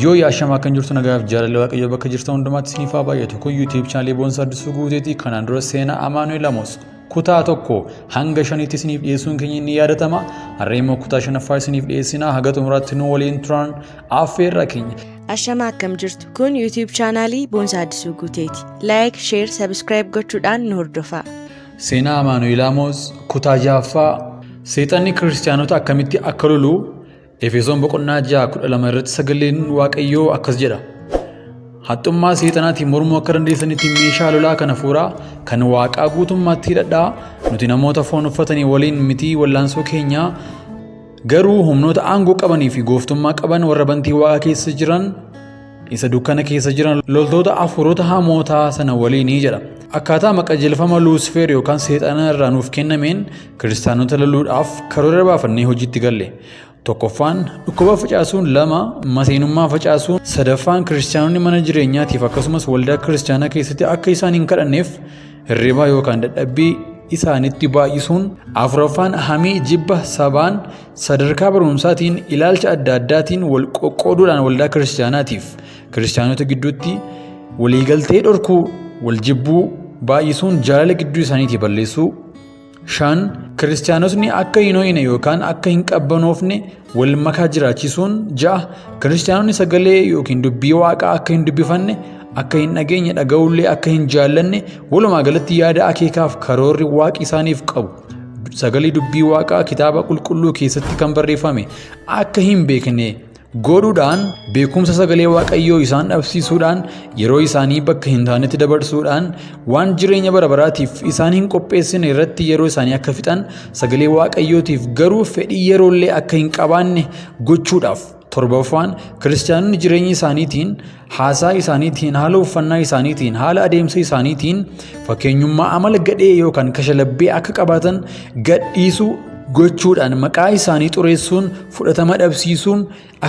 Yoo yaashamaa kan jirtu nagaaf jaalalli waaqayyo bakka jirtan hundumaatti isiniif haa baay'atu. Kun YouTube channel Boonsaa Addisuu Guuteetii kanaan dura seenaa Amaanu'eel Amos kutaa 1 hanga 5tti isiniif dhiyeessuun keenya ni yaadatama. Har'a immoo kutaa 5ffaa isiniif dhiyeessinaa. Haga xumuraatti nu waliin turan affeerra keenya. Ashama akkam jirtu. Kun YouTube channel Boonsaa Addisuu Guuteeti. Like, share, subscribe gochuudhaan nu hordofaa. Seenaa Amaanu'eel Amos kutaa 6ffaa Seexanni kiristaanota akkamitti akka lolu Efesoon boqonnaa 6:12 irratti sagaleen Waaqayyoo akkas jedha. Haxxummaa seexanaatiin mormuu akka dandeessanitti meeshaa lolaa kana fuuraa kan Waaqaa guutummaatti hidhadhaa. Nuti namoota foon uffatanii waliin miti wallaansoo keenya garuu humnoota aangoo qabanii fi gooftummaa qaban warra bantii Waaqaa keessa jiran isa dukkana keessa jiran loltoota hafuurota hamootaa sana waliinii jedha. Akkaataa maqajeelfama Luusifeer yookaan seexana irraa nuuf kennameen kiristaanota loluudhaaf karoora baafannee hojiitti galle. Tokkoffaan dhukkuba facaasuun, lama maseenummaa facaasuun, sadaffaan kiristaanonni mana jireenyaatiif akkasumas waldaa kiristaanaa keessatti akka isaan hin kadhanneef hirribaa yookaan dadhabbii isaanitti baay'isuun, afuraffaan hamii jibba sabaan sadarkaa barumsaatiin ilaalcha adda addaatiin wal qoqqooduudhaan waldaa kiristaanaatiif kiristaanota gidduutti waliigaltee dhorkuu, wal jibbuu baay'isuun jaalala gidduu isaaniitii balleessuu. 5 kiristaanotni akka hin ho'ine yookaan akka hin qabbanoofne wal makaa jiraachisuun. 6 kiristaanonni sagalee yookiin dubbii Waaqaa akka hin dubbifanne, akka hin dhageenye dhaga'ullee akka hin jaallanne, walumaa galatti yaada akeekaaf karoorri Waaqi isaaniif qabu sagalee dubbii Waaqaa kitaaba qulqulluu keessatti kan barreeffame akka hin beekne godhuudhaan beekumsa sagalee Waaqayyoo isaan dhabsiisuudhaan yeroo isaanii bakka hin taanetti dabarsuudhaan waan jireenya bara baraatiif isaan hin qopheessine irratti yeroo isaanii akka fixan sagalee Waaqayyootiif garuu fedhii yeroollee akka hin qabaanne gochuudhaaf. 7ffaan kiristaanonni jireenya isaaniitiin, haasaa isaaniitiin, haala uffannaa isaaniitiin, haala adeemsa isaaniitiin fakkeenyummaa amala gadhee yookaan kashalabbee akka qabaatan gadhiisuu gochuudhaan maqaa isaanii xureessuun, fudhatama dhabsiisuun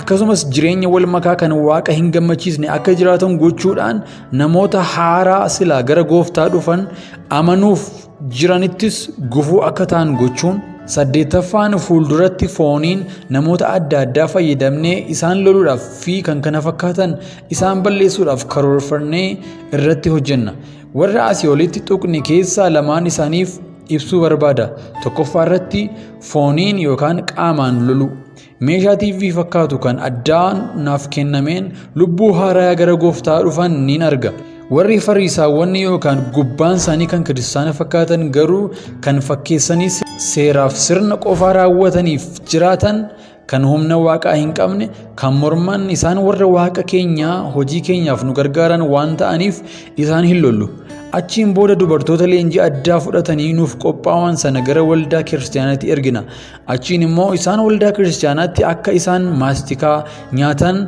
akkasumas jireenya wal makaa kan Waaqa hin gammachiisne akka jiraatan gochuudhaan namoota haaraa silaa gara gooftaa dhufan amanuuf jiranittis gufuu akka ta'an gochuun. 8ffaan fuulduratti fooniin namoota adda addaa fayyadamnee isaan loluudhaaf fi kan kana fakkaatan isaan balleessuudhaaf karoorfannee irratti hojjenna. Warra asii olitti tuqne keessaa lamaan isaaniif ibsuu barbaada. Tokkoffaa irratti fooniin yookaan qaamaan lolu. Meeshaa TV fakkaatu kan addaan naaf kennameen lubbuu haaraa gara gooftaa dhufan niin arga. Warri Fariisaawwan yookaan gubbaan isaanii kan kiristaana fakkaatan garuu kan fakkeessanii seeraaf sirna qofaa raawwataniif jiraatan kan humna Waaqaa hin qabne kan morman isaan warra Waaqa keenyaa hojii keenyaaf nu gargaaran waan ta'aniif isaan hin lollu. Achiin booda dubartoota leenjii addaa fudhatanii nuuf qophaa'an sana gara waldaa kiristaanaatti ergina. Achiin immoo isaan waldaa kiristaanaatti akka isaan maastikaa nyaatan,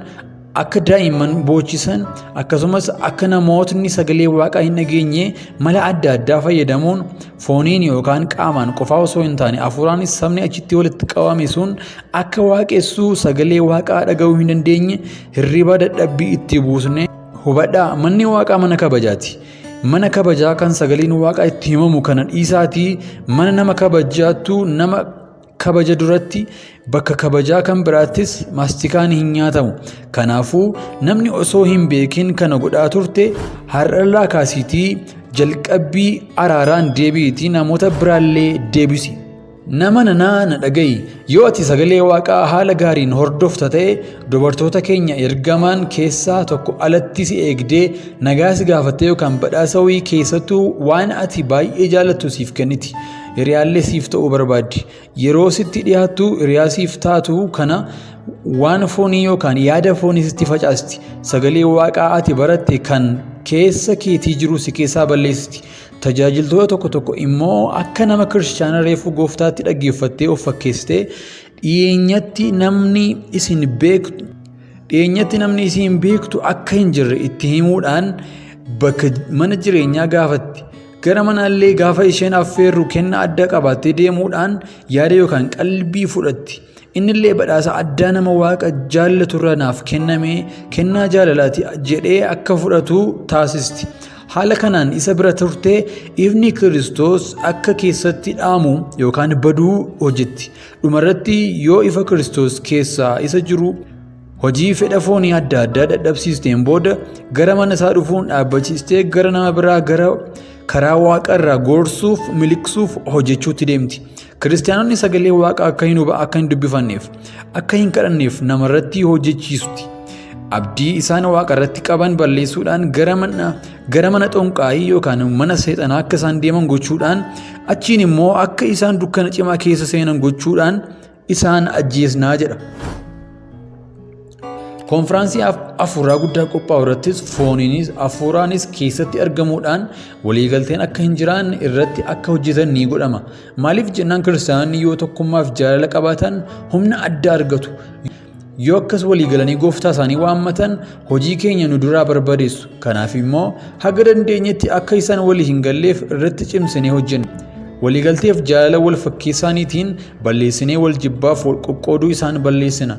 akka daa'imman boochisan akkasumas akka namootni sagalee Waaqaa hin dhageenye mala adda addaa fayyadamuun fooniin yookaan qaamaan qofaa osoo hin taane hafuuraanis sabni achitti walitti qabame sun akka waaqessuu sagalee Waaqaa dhaga'uu hin dandeenye hirriba dadhabbii itti buusne hubadhaa. Manni Waaqaa mana kabajaati. Mana kabajaa kan sagaleen Waaqaa itti himamu kana dhiisaatii mana nama kabajaatu nama kabaja duratti bakka kabajaa kan biraattis maastikaan hin nyaatamu. Kanaafuu namni osoo hin beekin kana godhaa turte har'arraa kaasiitii jalqabbii araaraan deebiitii namoota biraallee deebisi. Nama nanaa na dhaga'i. Yoo ati sagalee Waaqaa haala gaariin hordofta ta'e dubartoota keenya ergamaan keessaa tokko alatti si eegdee nagaa si gaafattee yookaan badhaasa wayii keessattuu waan ati baay'ee jaallattu siif kenniti. Hiriyaallee siif ta'uu barbaaddi. Yeroo sitti dhiyaattu hiriyaa siif taatu kana waan foonii yookaan yaada foonii sitti facaasti. Sagalee Waaqaa ati baratte kan keessa keetii jiru si keessaa balleessisti. Tajaajiltoota tokko immoo akka nama kiristaana reefuu gooftaatti dhaggeeffattee of fakkeessitee dhiyeenyatti namni isin beektu akka hin jirre itti himuudhaan bakka mana jireenyaa gaafatti. Gara manaallee gaafa isheen affeerru kennaa adda qabattee deemuudhaan yaada yookaan qalbii fudhatti. Innillee badhaasa addaa nama Waaqa jaallaturraa naaf kenname kennaa jaalalaati jedhee akka fudhatu taasisti. Haala kanaan isa bira turtee ifni Kiristoos akka keessatti dhaamu yookaan baduu hojjetti. Dhumarratti yoo ifa Kiristoos keessaa isa jiru hojii fedha foonii adda addaa dadhabsiisteen booda gara mana isaa dhufuun dhaabbachiistee gara nama biraa gara karaa waaqa irraa gorsuuf miliqsuuf hojjechuutti deemti. Kiristaanonni sagalee waaqa akka hin dubbifanneef akka hin kadhanneef namarratti hojjechiisti. Abdii isaan waaqa irratti qaban balleessuudhaan gara mana xonqaayii yookaan mana seexanaa akka isaan deeman gochuudhaan achiin immoo akka isaan dukkana cimaa keessa seenan gochuudhaan isaan ajjeesnaa jedha. Konfiraansii afuuraa guddaa qophaa'u irrattis fooniinis afuuraanis keessatti argamuudhaan waliigalteen akka hin jiraanne irratti akka hojjetan ni godhama. Maaliif jennaan kiristaanonni yoo tokkummaaf jaalala qabaatan humna addaa argatu. Yoo akkas waliigalanii gooftaa isaanii waammatan hojii keenya nu duraa barbadeessu. Kanaaf immoo haga dandeenyetti akka isaan walii hin galleef irratti cimsinee hojjenna. Waliigalteef jaalala wal fakkeessaaniitiin balleessinee wal jibbaaf wal qoqqooduu isaan balleessina.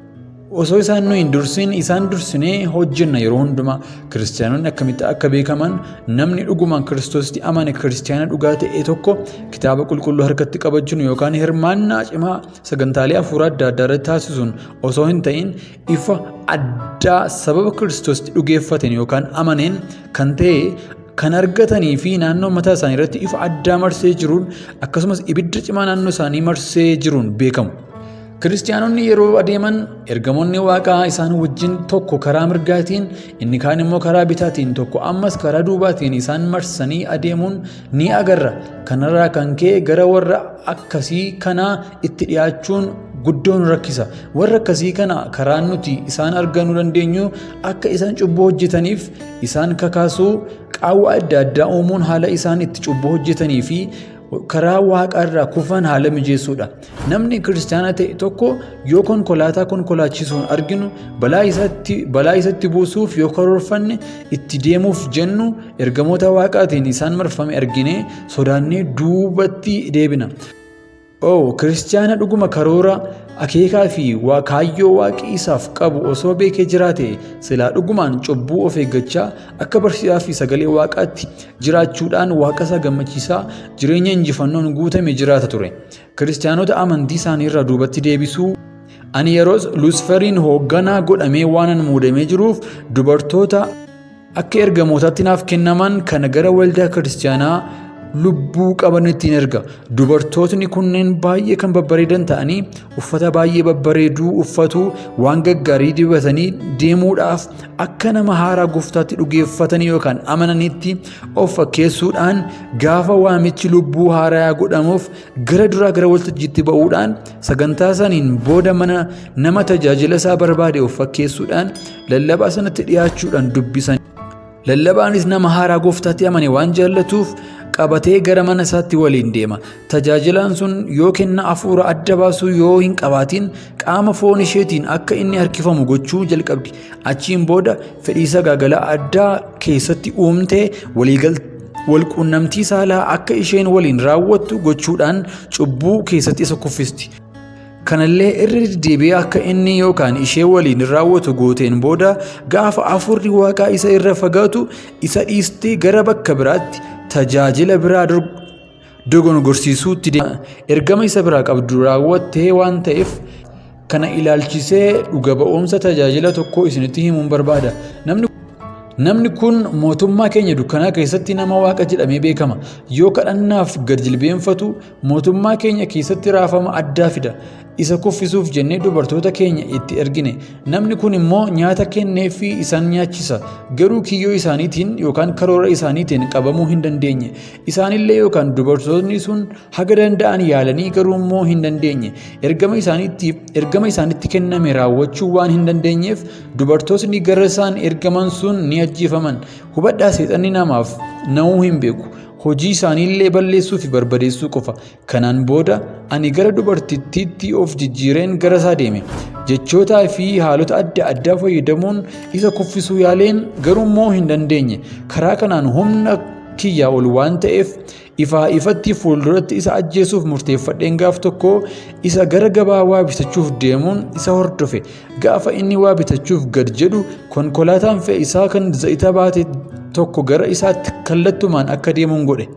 Osoo isaan nu hin dursin isaan dursinee hojjenna yeroo hundumaa. Kiristaanonni akkamitti akka beekaman namni dhugumaan Kiristoositti amane kiristaana dhugaa ta'e tokko kitaaba qulqulluu harkatti qabachuun yookaan hirmaannaa cimaa sagantaalee afuuraa adda addaa irratti taasisuun osoo hin ta'in ifa addaa sababa Kiristoositti dhugeeffateen yookaan amaneen kan ta'e kan argatanii fi naannoo mataa isaanii irratti ifa addaa marsee jiruun akkasumas ibidda cimaa naannoo isaanii marsee jiruun beekamu. Kiristaanonni yeroo adeeman ergamoonni waaqaa isaan wajjin tokko karaa mirgaatiin inni kaan immoo karaa bitaatiin tokko ammas karaa duubaatiin isaan marsanii adeemuun ni agarra. Kanarraa kan ka'e gara warra akkasii kanaa itti dhiyaachuun guddoon rakkisa. Warra akkasii kana karaan nuti isaan arganuu dandeenyu akka isaan cubbuu hojjetaniif isaan kakaasuu qaawwa adda addaa uumuun haala isaan itti cubbuu hojjetanii fi karaa waaqaa irraa kufan haala mijeessuudha. Namni kiristaana ta'e tokko yoo konkolaataa konkolaachisuun arginu balaa isatti buusuuf yoo karoorfanne itti deemuuf jennu ergamoota waaqaatiin isaan marfame arginee sodaannee duubatti deebina. Kiristaana dhuguma karoora akeekaa fi kaayyoo waaqi isaaf qabu osoo beekee jiraate silaa dhugumaan cubbuu of eeggachaa akka barsiisaa fi sagalee waaqaatti jiraachuudhaan waaqa isaa gammachiisaa jireenya injifannoon guutame jiraata ture. Kiristaanota amantii isaanii irraa duubatti deebisuu ani yeroos Luusiferiin hoogganaa godhamee waanan muudamee jiruuf dubartoota akka ergamootaatti naaf kennaman kan gara waldaa kiristaanaa lubbuu qaban ittiin erga. Dubartootni kunneen baay'ee kan babbareedan ta'anii uffata baay'ee babbareeduu uffatu waan gaggaarii dibatanii deemuudhaaf akka nama haaraa gooftaatti dhugeeffatanii yookaan amananitti of fakkeessuudhaan gaafa waamichi lubbuu haaraa godhamuuf gara waltajjiitti ba'uudhaan sagantaa saniin booda nama tajaajila isaa barbaade of fakkeessuudhaan lallabaa sanatti dhiyaachuudhaan dubbisan. Lallabaanis nama haaraa gooftaatti amane waan jaallatuuf qabatee gara mana isaatti waliin deema. Tajaajilaan sun yoo kenna hafuura adda baasuu yoo hin qabaatin qaama foon isheetiin akka inni harkifamu gochuu jalqabdi. Achiin booda fedhii sagaagalaa addaa keessatti uumtee walquunnamtii saalaa akka isheen waliin raawwattu gochuudhaan cubbuu keessatti isa kuffisti. Kanallee irra deddeebi'ee akka inni yookaan ishee waliin raawwatu gooteen booda gaafa hafuurri waaqaa isa irra fagaatu isa dhiistee gara bakka biraatti tajaajila biraa dogongorsiisuutti deema. Ergama isa biraa qabdu raawwattee waan ta'eef kana ilaalchisee dhuga ba'umsa tajaajila tokko isinitti himuun barbaada. Namni kun mootummaa keenya dukkanaa keessatti nama waaqa jedhamee beekama. Yoo kadhannaaf gad jilbeenfatu mootummaa keenya keessatti raafama addaa fida. Isa kuffisuuf jennee dubartoota keenya itti ergine. Namni kun immoo nyaata kennee fi isaan nyaachisa. Garuu kiyyoo isaaniitiin yookaan karoora isaaniitiin qabamuu hin dandeenye. Isaanillee yookaan dubartoonni sun haga danda'an yaalanii garuu immoo hin dandeenye. Ergama isaanitti kenname raawwachuu waan hin dandeenyeef dubartootni gara isaan ergaman sun ni ajjeefaman. Hubadhaa seexanni namaaf na'uu hin beeku. Hojii isaaniillee balleessuu fi barbadeessuu qofa. Kanaan booda ani gara dubartittiitti of jijjiireen gara isaa deeme. Jechootaa fi haalota adda addaa fayyadamuun isa kuffisuu yaaleen garuu immoo hin dandeenye. Karaa kanaan humna kiyyaa ol waan ta'eef ifatti fuulduratti isa ajjeesuuf murteeffadheen gaaf tokko isa gara gabaa waa bitachuuf deemuun isa hordofe. Gaafa inni waa bitachuuf gad jedhu konkolaataan fe'isaa kan zayita baate tokko gara isaatti kallattumaan akka deemuun godhe.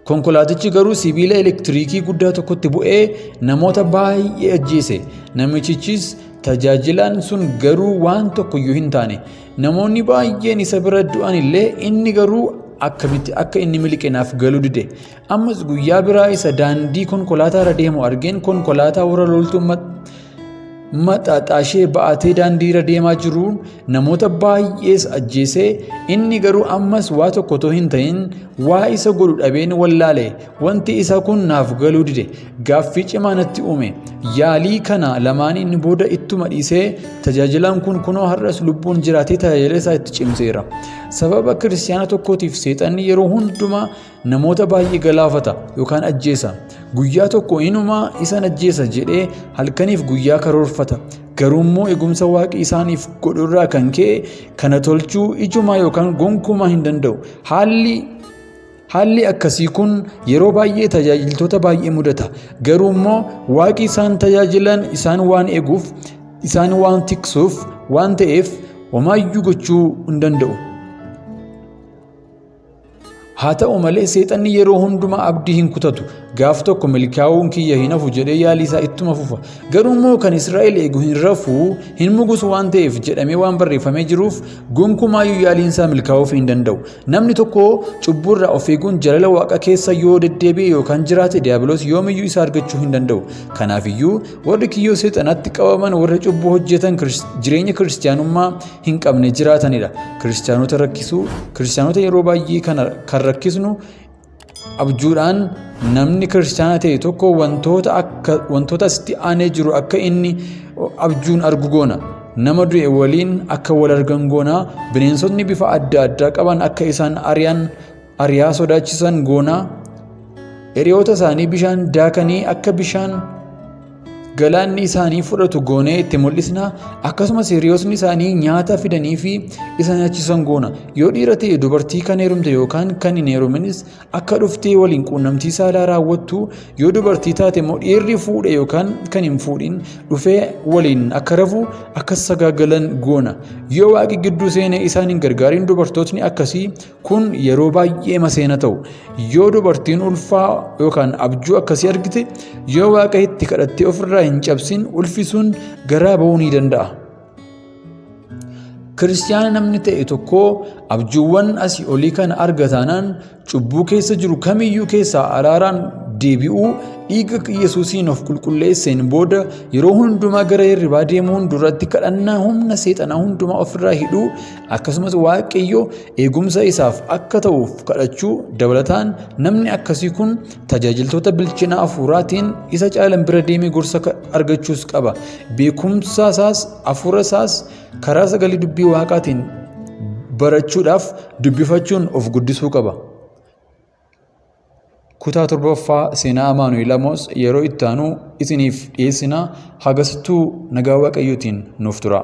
Konkolaatichi garuu sibiila elektiriikii guddaa tokkotti bu'ee namoota baay'ee ajjeese. Namichichis tajaajilaan sun garuu waan tokkoyyuu hin taane. Namoonni baay'een isa bira du'an illee inni garuu akkamitti akka inni miliqenaaf galuu dide. Ammas guyyaa biraa isa daandii konkolaataa irra deemu argeen konkolaataa warra loltuu maxxaxaashee ba'atee daandii irra deemaa jiruun namoota baay'ees ajjeesee inni garuu ammas waa tokko otoo hin ta'in waa isa godhu dhabeen wallaale. Wanti isa kun naaf galuu dide gaaffii cimaa natti uume. Yaalii kana lamaaniin booda ittuma dhiisee tajaajilaan kun kunoo har'as lubbuun jiraatee tajaajila isaa itti cimseera. Sababa kiristaana tokkootiif seexanni yeroo hundumaa namoota baay'ee galaafata yookaan ajjeesa. Guyyaa tokko inumaa isan ajjeesa jedhee halkaniif guyyaa karoorfata. Garuummoo eegumsa waaqi isaaniif godhurraa kan ka'e kana tolchuu ijumaa yookaan gonkumaa hin danda'u. Haalli akkasii kun yeroo baay'ee tajaajiltoota baay'ee mudata. Garuummoo waaqi isaan tajaajilan isaan waan eeguuf, isaan waan tiksuuf waan ta'eef homaayyuu gochuu hin danda'u. Haa ta'u malee seexanni yeroo hundumaa abdii hin kutatu. Gaaf tokko milkaa'uun kiyya hin hafu jedhee yaalii isaa ittuma fufa. Garuummoo kan Israa'el eegu hin rafuu hin mugusu waan ta'eef jedhamee waan barreeffamee jiruuf gonkumaayyuu yaaliin isaa milkaa'uuf hin danda'u. Namni tokko cubburraa of eeguun jaalala waaqa keessa yoo deddeebi'e yookaan jiraate diiyaabiloos yoomiyyuu isa argachuu hin danda'u. Kanaafiyyuu warri kiyyoo seexanatti qabaman warra cubbuu hojjetan jireenya kiristaanummaa hin qabne jiraatanidha. Kiristaanota yeroo baay'ee kan rakkisnu abjuudhaan namni kiristaana ta'e tokko wantoota asitti aanee jiru akka inni abjuun argu goona. Nama du'e waliin akka wal argan goona. Bineensotni bifa adda addaa qaban akka isaan ari'aa sodaachisan goona. Hiriyoota isaanii bishaan daakanii akka bishaan galaanni isaanii fudhatu goonee itti mul'isna. Akkasumas hiriyootni isaanii nyaata fidanii fi isa nyaachisan goona. Yoo dhiira ta'e dubartii kan heerumte yookaan kan hin heeruminis akka dhuftee waliin quunnamtii saalaa raawwattu. Yoo dubartii taate immoo dhiirri fuudhe yookaan kan hin fuudhin dhufee waliin akka rafu akka sagaagalan goona. Yoo waaqi gidduu seenee isaan hin gargaarin dubartootni akkasii kun yeroo baay'ee maseena ta'u. Yoo dubartiin ulfaa yookaan abjuu akkasii argite yoo waaqa itti kadhattee ofirraa hin cabsin ulfisuun garaa ba'uu ni danda'a. Kiristaana namni ta'e tokko abjuuwwan asii olii kana argataanaan cubbuu keessa jiru kamiyyuu keessaa araaraan deebi'uu dhiiga Yesuusiin of qulqulleesseen booda yeroo hundumaa gara hirribaa deemuun duratti kadhannaa humna seexanaa hundumaa ofirraa hidhuu akkasumas waaqayyo eegumsa isaaf akka ta'uuf kadhachuu dabalataan namni akkasii kun tajaajiltoota bilchina hafuuraatiin isa caalan bira deemee gorsa argachuus qaba. Beekumsa isaas hafuura isaas karaa sagalee dubbii waaqaatiin barachuudhaaf dubbifachuun of guddisuu qaba. Kutaa 7ffaa seenaa Amaanu'eel Amoos yeroo itti aanu isiniif dhiyeessina. Hagasittuu nagaa waaqayyootiin nuuf tura.